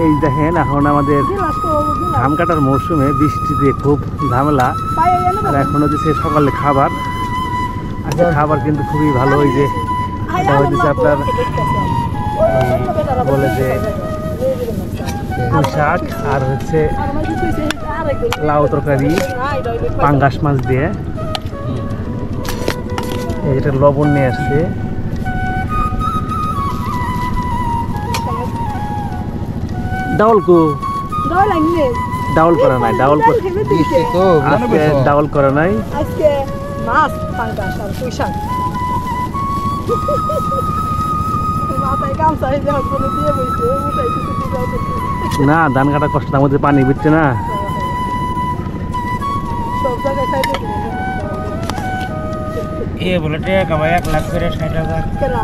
এই দেখেন এখন আমাদের ধান কাটার মরশুমে বৃষ্টিতে খুব ঝামেলা। আর এখন হচ্ছে সকালে খাবার, আজকে খাবার কিন্তু খুবই ভালো। ওই যে এটা হচ্ছে আপনার বলে যে পুঁই শাক আর হচ্ছে লাউ তরকারি পাঙ্গাস মাছ দিয়ে। এটা লবণ নিয়ে আসছে। ডাউল কো ডাউল করা নাই, ডাউল আজকে ডাউল করা নাই। আজকে মাছ পাঙ্গাস আর পুঁই শাক। মাথায় গামছা দিয়ে বইছে উঠাই কিছু দিয়ে না ধান কাটা কষ্ট, তার মধ্যে পানি বিচ্ছে না। সব জায়গায় খাইতে দিবে এ বলে টাকা ভাই 1 লাখ করে 60,000 কেনা